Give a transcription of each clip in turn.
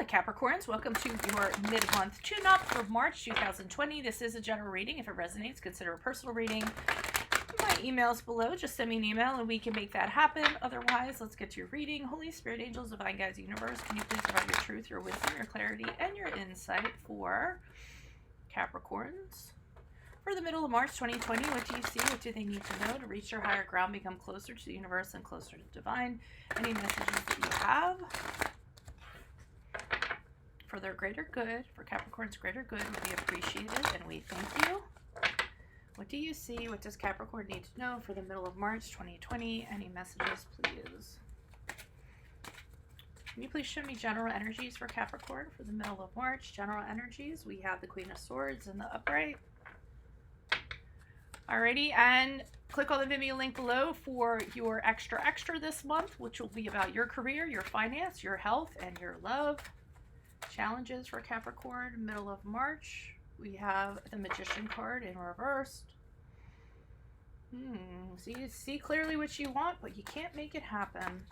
Capricorns, welcome to your mid-month tune-up for March 2020. This is a general reading. If it resonates, consider a personal reading. My email's below. Just send me an email and we can make that happen. Otherwise, let's get to your reading. Holy Spirit, angels, divine guides, universe, can you please provide your truth, your wisdom, your clarity, and your insight for Capricorns? For the middle of March 2020, what do you see? What do they need to know to reach their higher ground, become closer to the universe and closer to divine? Any messages that you have for their greater good, for Capricorn's greater good, would be appreciated, and we thank you. What do you see? What does Capricorn need to know for the middle of March 2020? Any messages, please? Can you please show me general energies for Capricorn for the middle of March? General energies. We have the Queen of Swords in the upright. Alrighty, and click on the Vimeo link below for your extra this month, which will be about your career, your finance, your health, and your love. Challenges for Capricorn, middle of March. We have the Magician card in reversed. So you see clearly what you want, but you can't make it happen.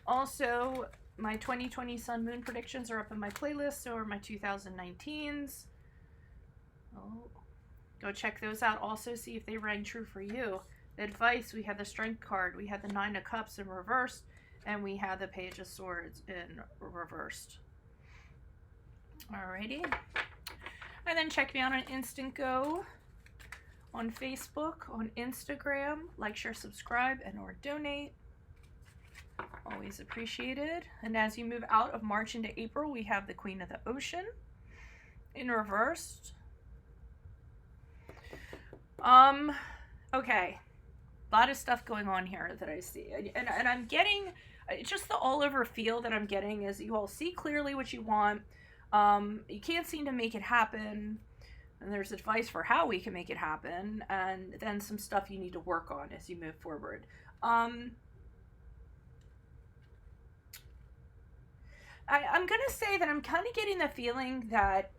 Also, my 2020 Sun Moon predictions are up in my playlist, so are my 2019s. Oh, go check those out. Also, see if they rang true for you. The advice, we had the Strength card, we had the Nine of Cups in reversed, and we had the Page of Swords in reversed. Alrighty. And then check me out on Instant Go, on Facebook, on Instagram. Like, share, subscribe, and or donate. Always appreciated. And as you move out of March into April, we have the Queen of the Ocean in reversed. Okay. A lot of stuff going on here that I see. And I'm getting, just the all over feel that I'm getting is you all see clearly what you want. You can't seem to make it happen, and there's advice for how we can make it happen, and then some stuff you need to work on as you move forward. I'm gonna say that I'm kind of getting the feeling that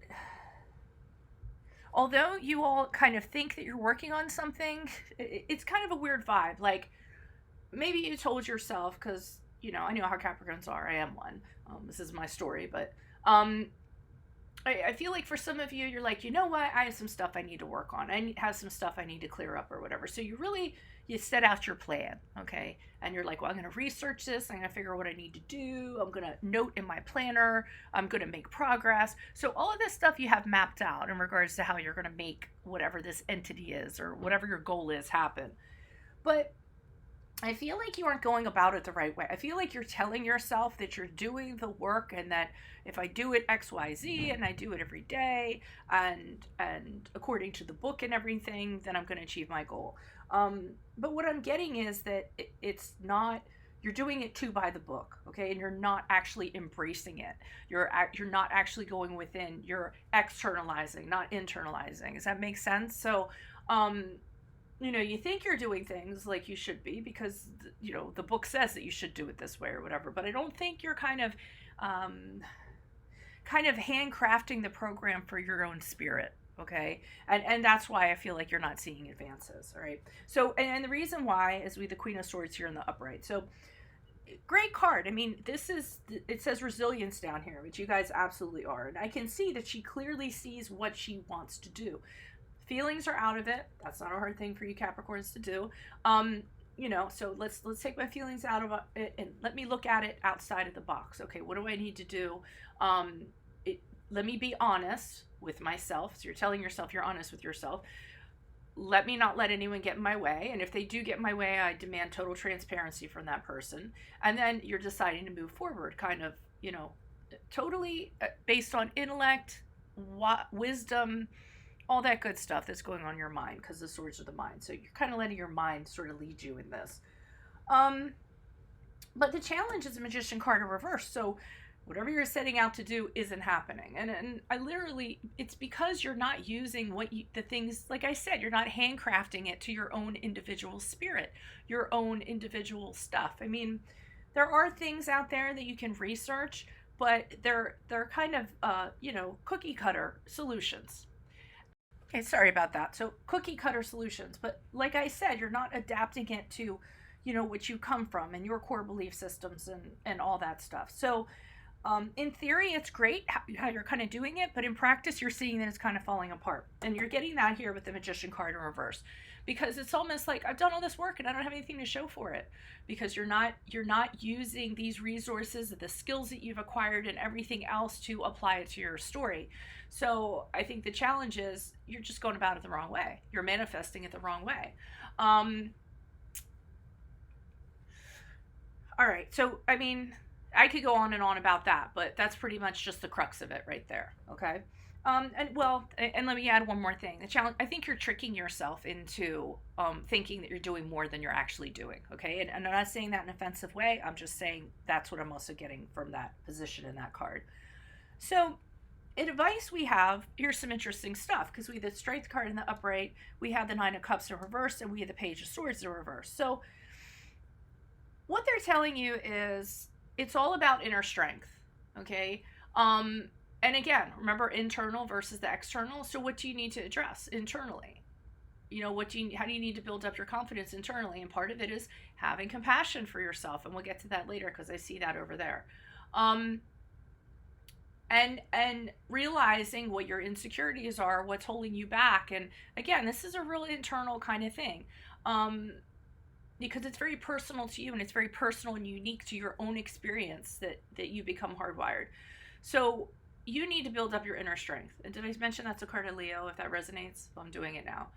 although you all kind of think that you're working on something, it's kind of a weird vibe. Like, maybe you told yourself, because, you know, I know how Capricorns are. I am one. This is my story, but I feel like for some of you, you're like, you know what, I have some stuff I need to work on. I have some stuff I need to clear up or whatever. So you set out your plan, okay? And you're like, well, I'm going to research this. I'm going to figure out what I need to do. I'm going to note in my planner. I'm going to make progress. So all of this stuff you have mapped out in regards to how you're going to make whatever this entity is or whatever your goal is happen. But I feel like you aren't going about it the right way. I feel like you're telling yourself that you're doing the work and that if I do it X, Y, Z and I do it every day and according to the book and everything, then I'm going to achieve my goal. But what I'm getting is that it's not, you're doing it too by the book, okay? And you're not actually embracing it. You're not actually going within. You're externalizing, not internalizing. Does that make sense? So, you know, you think you're doing things like you should be because, you know, the book says that you should do it this way or whatever, but I don't think you're kind of handcrafting the program for your own spirit, okay? And that's why I feel like you're not seeing advances, all right? So, and the reason why is the Queen of Swords here in the upright. So, great card. I mean, it says resilience down here, which you guys absolutely are. And I can see that she clearly sees what she wants to do. Feelings are out of it. That's not a hard thing for you Capricorns to do. You know, so let's take my feelings out of it and let me look at it outside of the box. Okay, what do I need to do? Let me be honest with myself. So you're telling yourself you're honest with yourself. Let me not let anyone get in my way. And if they do get in my way, I demand total transparency from that person. And then you're deciding to move forward, kind of, you know, totally based on intellect, wisdom, all that good stuff that's going on in your mind, because the swords are the mind. So you're kind of letting your mind sort of lead you in this. But the challenge is a Magician card in reverse. So whatever you're setting out to do isn't happening. And I literally, it's because you're not using the things, like I said, you're not handcrafting it to your own individual spirit, your own individual stuff. I mean, there are things out there that you can research, but they're kind of, you know, cookie cutter solutions. Okay, sorry about that. So cookie cutter solutions, but like I said, you're not adapting it to, you know, what you come from and your core belief systems and all that stuff. So In theory, it's great how you're kind of doing it, but in practice, you're seeing that it's kind of falling apart. And you're getting that here with the Magician card in reverse, because it's almost like I've done all this work and I don't have anything to show for it, because you're not using these resources, the skills that you've acquired, and everything else to apply it to your story. So I think the challenge is you're just going about it the wrong way. You're manifesting it the wrong way. All right, so I mean, I could go on and on about that, but that's pretty much just the crux of it right there. Okay. And let me add one more thing. The challenge, I think you're tricking yourself into thinking that you're doing more than you're actually doing. Okay. And I'm not saying that in an offensive way. I'm just saying that's what I'm also getting from that position in that card. So, advice we have, here's some interesting stuff, because we have the Strength card in the upright, we have the Nine of Cups in reverse, and we have the Page of Swords in reverse. So, what they're telling you is, it's all about inner strength, okay? And again, remember internal versus the external. So what do you need to address internally? You know, how do you need to build up your confidence internally? And part of it is having compassion for yourself. And we'll get to that later, because I see that over there. And realizing what your insecurities are, what's holding you back. And again, this is a real internal kind of thing. Because it's very personal to you, and it's very personal and unique to your own experience that you become hardwired. So you need to build up your inner strength. And did I mention that's a card of Leo? If that resonates, well, I'm doing it now.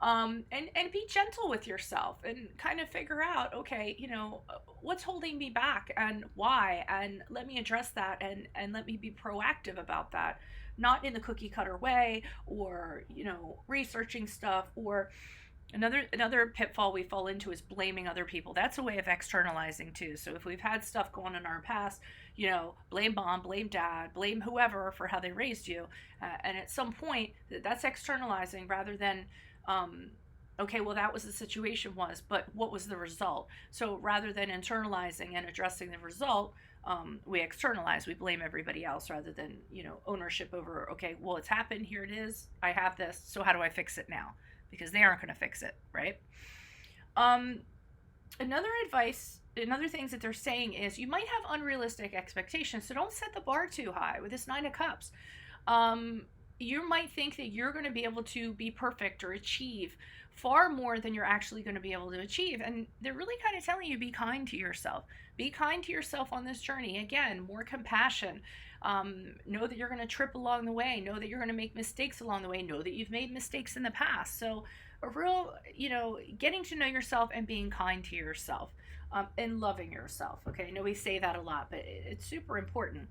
And be gentle with yourself and kind of figure out, okay, you know, what's holding me back and why, and let me address that, and let me be proactive about that, not in the cookie cutter way, or, you know, researching stuff, or Another pitfall we fall into is blaming other people. That's a way of externalizing too. So if we've had stuff going on in our past, you know, blame mom, blame dad, blame whoever for how they raised you. And at some point, that's externalizing rather than, okay, well, that was the situation but what was the result? So rather than internalizing and addressing the result, we externalize, we blame everybody else rather than, you know, ownership over, okay, well, it's happened, here it is, I have this, so how do I fix it now? Because they aren't going to fix it, right? Another things that they're saying is you might have unrealistic expectations, so don't set the bar too high with this Nine of Cups. You might think that you're going to be able to be perfect or achieve far more than you're actually going to be able to achieve. And they're really kind of telling you, be kind to yourself. Be kind to yourself on this journey. Again, more compassion. Know that you're going to trip along the way. Know that you're going to make mistakes along the way. Know that you've made mistakes in the past. So a real, you know, getting to know yourself and being kind to yourself, and loving yourself. Okay, I know we say that a lot, but it's super important.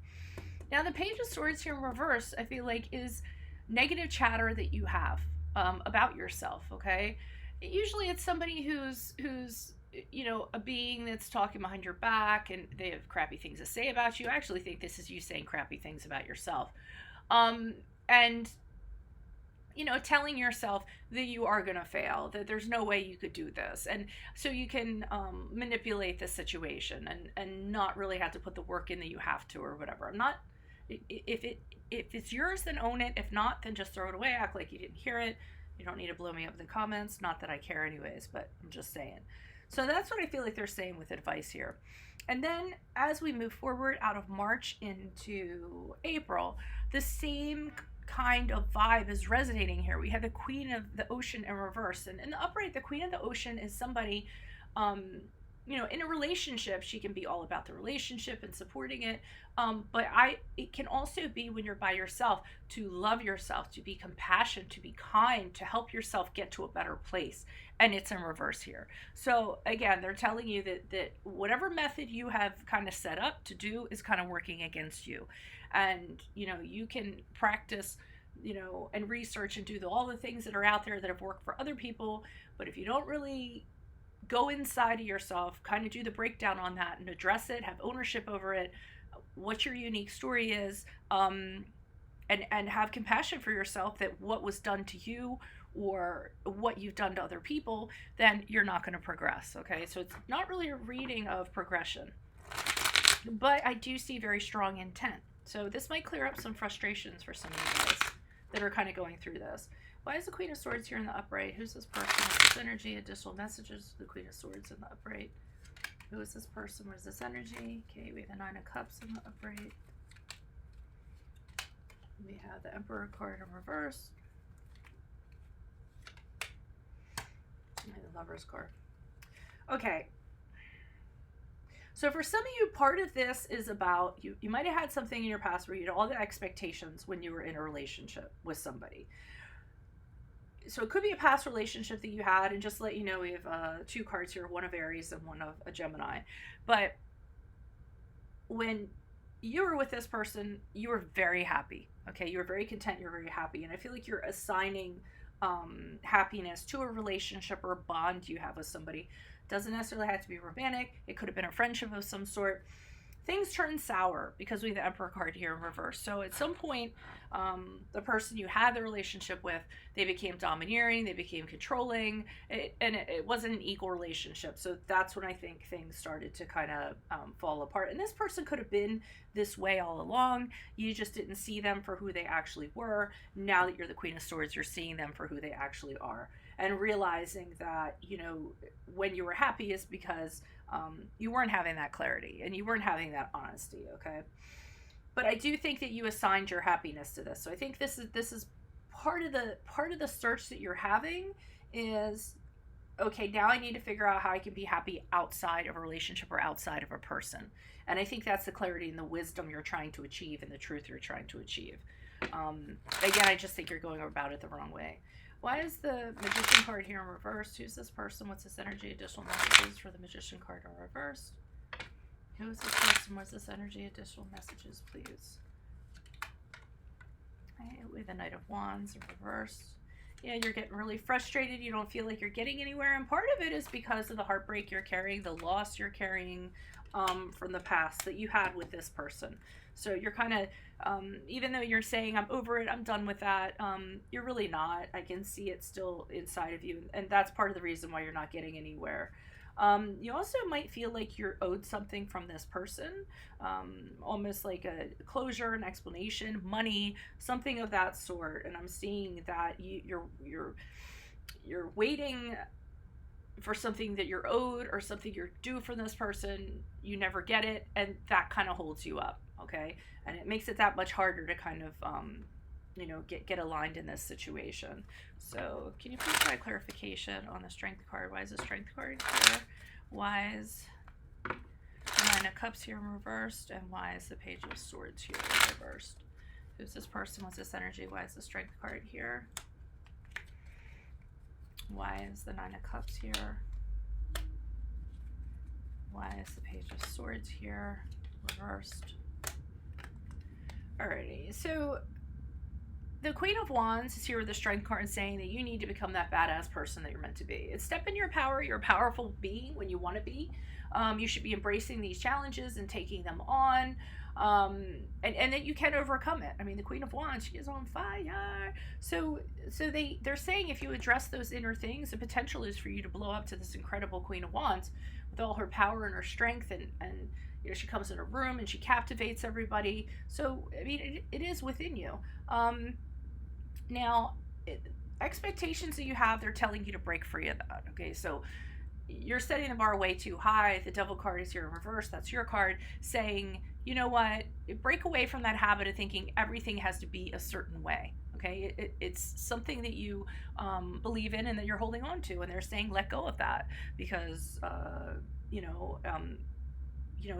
Now, the Page of Swords here in reverse, I feel like, is negative chatter that you have about yourself. Okay, usually it's somebody who's you know, a being that's talking behind your back, and they have crappy things to say about you. I actually think this is you saying crappy things about yourself. And, you know, telling yourself that you are going to fail, that there's no way you could do this. And so you can manipulate the situation and not really have to put the work in that you have to, or whatever. If it's yours, then own it. If not, then just throw it away. Act like you didn't hear it. You don't need to blow me up in the comments. Not that I care anyways, but I'm just saying. So that's what I feel like they're saying with advice here. And then as we move forward out of March into April, the same kind of vibe is resonating here. We have the Queen of the Ocean in reverse. And in the upright, the Queen of the Ocean is somebody, you know, in a relationship. She can be all about the relationship and supporting it. But it can also be when you're by yourself, to love yourself, to be compassionate, to be kind, to help yourself get to a better place. And it's in reverse here. So again, they're telling you that whatever method you have kind of set up to do is kind of working against you. And, you know, you can practice, you know, and research and do all the things that are out there that have worked for other people. But if you don't really go inside of yourself, kind of do the breakdown on that and address it, have ownership over it, what your unique story is, and have compassion for yourself that what was done to you or what you've done to other people, then you're not going to progress. Okay, so it's not really a reading of progression, but I do see very strong intent. So this might clear up some frustrations for some of you guys that are kind of going through this. Why is the Queen of Swords here in the upright? Who's this person? What's this energy? Additional messages. The Queen of Swords in the upright. Who is this person? What is this energy? Okay, we have the Nine of Cups in the upright. We have the Emperor card in reverse. And the Lover's card. Okay. So for some of you, part of this is about, you might have had something in your past where you had all the expectations when you were in a relationship with somebody. So it could be a past relationship that you had, and just to let you know, we have 2 cards here, one of Aries and one of a Gemini. But when you were with this person, you were very happy. Okay, you were very content, you were very happy. And I feel like you're assigning happiness to a relationship or a bond you have with somebody. Doesn't necessarily have to be romantic. It could have been a friendship of some sort. Things turn sour because we have the Emperor card here in reverse. So at some point, the person you had the relationship with, they became domineering, they became controlling, and it wasn't an equal relationship. So that's when I think things started to kind of fall apart. And this person could have been this way all along. You just didn't see them for who they actually were. Now that you're the Queen of Swords, you're seeing them for who they actually are. And realizing that, you know, when you were happy is because you weren't having that clarity and you weren't having that honesty, okay? But I do think that you assigned your happiness to this. So I think this is part of the search that you're having is, okay, now I need to figure out how I can be happy outside of a relationship or outside of a person. And I think that's the clarity and the wisdom you're trying to achieve and the truth you're trying to achieve. Again, I just think you're going about it the wrong way. Why is the Magician card here in reverse? Who's this person? What's this energy? Additional messages for the Magician card in reverse. Who is this person? What's this energy? Additional messages, please. Okay, with the Knight of Wands in reverse. Yeah, you're getting really frustrated. You don't feel like you're getting anywhere. And part of it is because of the heartbreak you're carrying, the loss you're carrying from the past that you had with this person. So you're kind of, even though you're saying, I'm over it, I'm done with that, you're really not. I can see it still inside of you. And that's part of the reason why you're not getting anywhere. You also might feel like you're owed something from this person, almost like a closure, an explanation, money, something of that sort. And I'm seeing that you're waiting for something that you're owed or something you're due from this person. You never get it, and that kind of holds you up, okay? And it makes it that much harder to kind of get aligned in this situation. So can you please provide clarification on the Strength card? Why is the Strength card here? Why is the Nine of Cups here reversed? And why is the Page of Swords here reversed? Who's this person? What's this energy? Why is the Strength card here? Why is the Nine of Cups here? Why is the Page of Swords here reversed? Alrighty, so the Queen of Wands is here with the Strength card saying that you need to become that badass person that you're meant to be. It's step in your power. You're a powerful being when you want to be. You should be embracing these challenges and taking them on. And that you can overcome it. I mean, the Queen of Wands, she is on fire. So they're saying if you address those inner things, the potential is for you to blow up to this incredible Queen of Wands with all her power and her strength, and you know, she comes in a room and she captivates everybody. So I mean, it is within you. Now, expectations that you have, they're telling you to break free of that. Okay, so you're setting the bar way too high. The Devil card is here in reverse. That's your card saying, you know what, break away from that habit of thinking everything has to be a certain way. Okay, it's something that you believe in and that you're holding on to, and they're saying let go of that because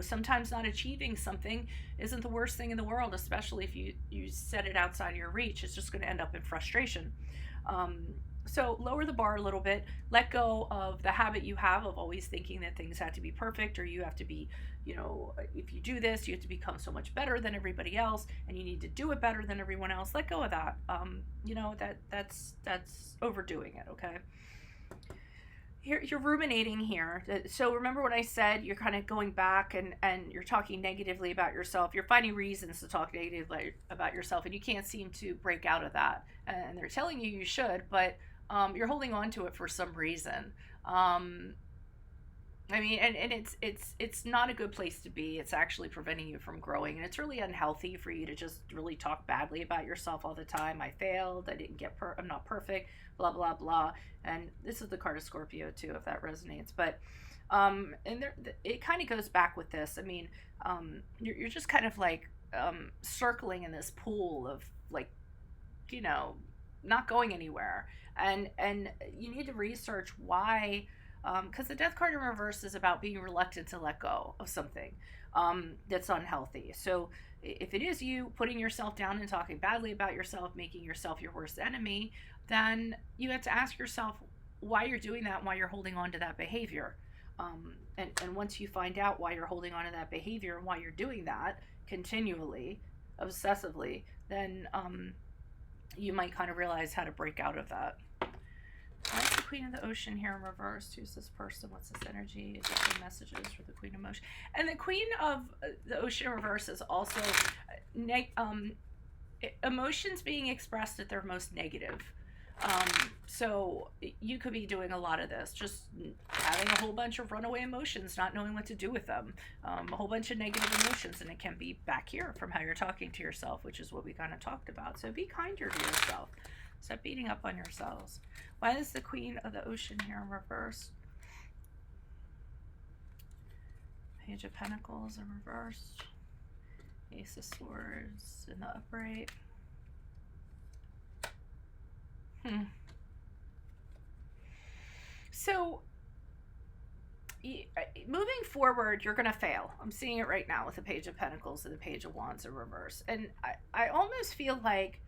sometimes not achieving something isn't the worst thing in the world, especially if you set it outside of your reach. It's just going to end up in frustration. So lower the bar a little bit, let go of the habit you have of always thinking that things have to be perfect, or you have to be, if you do this, you have to become so much better than everybody else, and you need to do it better than everyone else. Let go of that. That's overdoing it, okay? You're ruminating here. So remember what I said, you're kind of going back and you're talking negatively about yourself. You're finding reasons to talk negatively about yourself, and you can't seem to break out of that. And they're telling you should, but you're holding on to it for some reason. I mean, and it's not a good place to be. It's actually preventing you from growing, and it's really unhealthy for you to just really talk badly about yourself all the time. I failed. I didn't get. I'm not perfect. Blah blah blah. And this is the card of Scorpio too, if that resonates. But it kind of goes back with this. I mean, you're just kind of like circling in this pool of like, you know, not going anywhere. And you need to research why, because the death card in reverse is about being reluctant to let go of something that's unhealthy. So if it is you putting yourself down and talking badly about yourself, making yourself your worst enemy, then you have to ask yourself why you're doing that and why you're holding on to that behavior. And once you find out why you're holding on to that behavior and why you're doing that continually, obsessively, then you might kind of realize how to break out of that. What's the Queen of the Ocean here in reverse? Who's this person? What's this energy? Different messages for the Queen of Ocean. And the Queen of the Ocean in reverse is also emotions being expressed at their most negative. So you could be doing a lot of this, just having a whole bunch of runaway emotions, not knowing what to do with them, a whole bunch of negative emotions, and it can be back here from how you're talking to yourself, which is what we kind of talked about. So be kinder to yourself. Stop beating up on yourselves. Why is the Queen of the Ocean here in reverse? Page of Pentacles in reverse. Ace of Swords in the upright. So moving forward, you're going to fail. I'm seeing it right now with the Page of Pentacles and the Page of Wands in reverse. And I almost feel like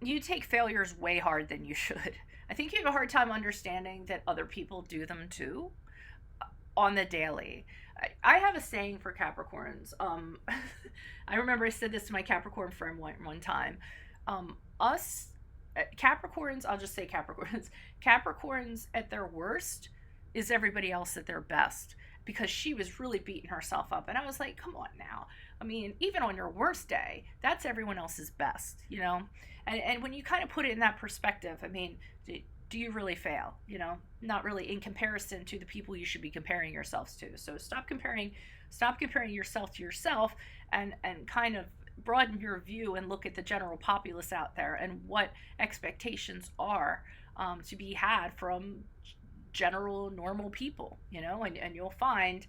you take failures way hard than you should. I think you have a hard time understanding that other people do them too on the daily. I have a saying for Capricorns. I remember I said this to my Capricorn friend one time. Us Capricorns, I'll just say Capricorns at their worst is everybody else at their best, because she was really beating herself up. And I was like, come on now. I mean, even on your worst day, that's everyone else's best, you know? And when you kind of put it in that perspective, I mean, do you really fail? You know, not really in comparison to the people you should be comparing yourselves to. So stop comparing yourself to yourself, and kind of broaden your view and look at the general populace out there and what expectations are to be had from general normal people, you know, and you'll find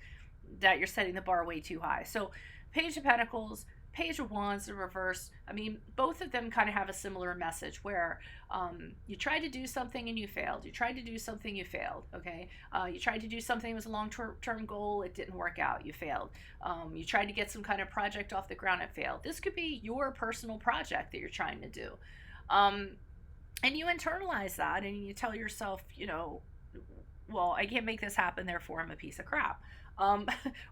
that you're setting the bar way too high. So Page of Pentacles, Page of Wands in reverse, I mean, both of them kind of have a similar message where you tried to do something and you failed. You tried to do something, you failed, okay? You tried to do something that was a long-term goal, it didn't work out, you failed. You tried to get some kind of project off the ground, it failed. This could be your personal project that you're trying to do. And you internalize that and you tell yourself, you know, well, I can't make this happen, therefore I'm a piece of crap.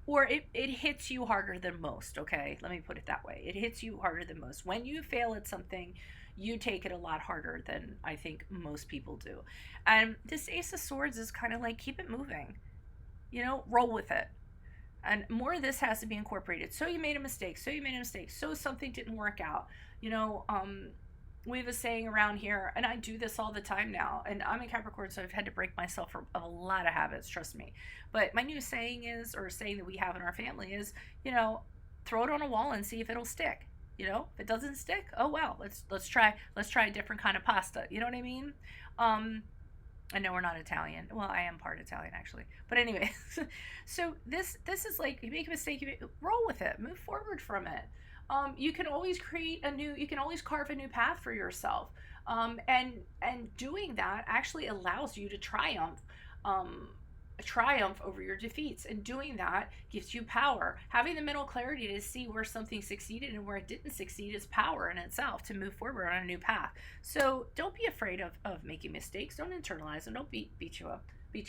Or it hits you harder than most, okay? Let me put it that way. It hits you harder than most. When you fail at something, you take it a lot harder than I think most people do. And this Ace of Swords is kind of like, keep it moving. You know, roll with it. And more of this has to be incorporated. So you made a mistake. So something didn't work out. You know, we have a saying around here, and I do this all the time now, and I'm a Capricorn, so I've had to break myself of a lot of habits, trust me. But my new saying is, or saying that we have in our family is, you know, throw it on a wall and see if it'll stick. You know, if it doesn't stick, oh well, let's try a different kind of pasta. You know what I mean? I know we're not Italian. Well, I am part Italian actually. But anyway, so this is like, you make a mistake, roll with it, move forward from it. You can always you can always carve a new path for yourself. And doing that actually allows you to triumph over your defeats. And doing that gives you power. Having the mental clarity to see where something succeeded and where it didn't succeed is power in itself to move forward on a new path. So don't be afraid of making mistakes. Don't internalize them. Don't beat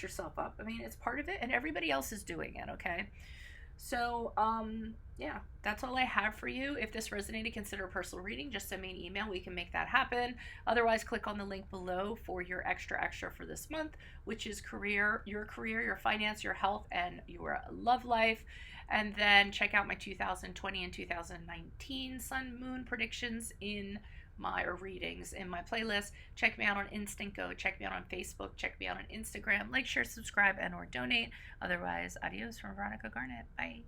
yourself up. I mean, it's part of it, and everybody else is doing it, okay? So, yeah, that's all I have for you. If this resonated, consider a personal reading. Just send me an email. We can make that happen. Otherwise, click on the link below for your extra for this month, which is your career, your finance, your health, and your love life. And then check out my 2020 and 2019 sun moon predictions in my readings in my playlist. Check me out on Instinct.go. Check me out on Facebook. Check me out on Instagram. Like, share, subscribe, and or donate. Otherwise, adios from Veronica Garnett. Bye.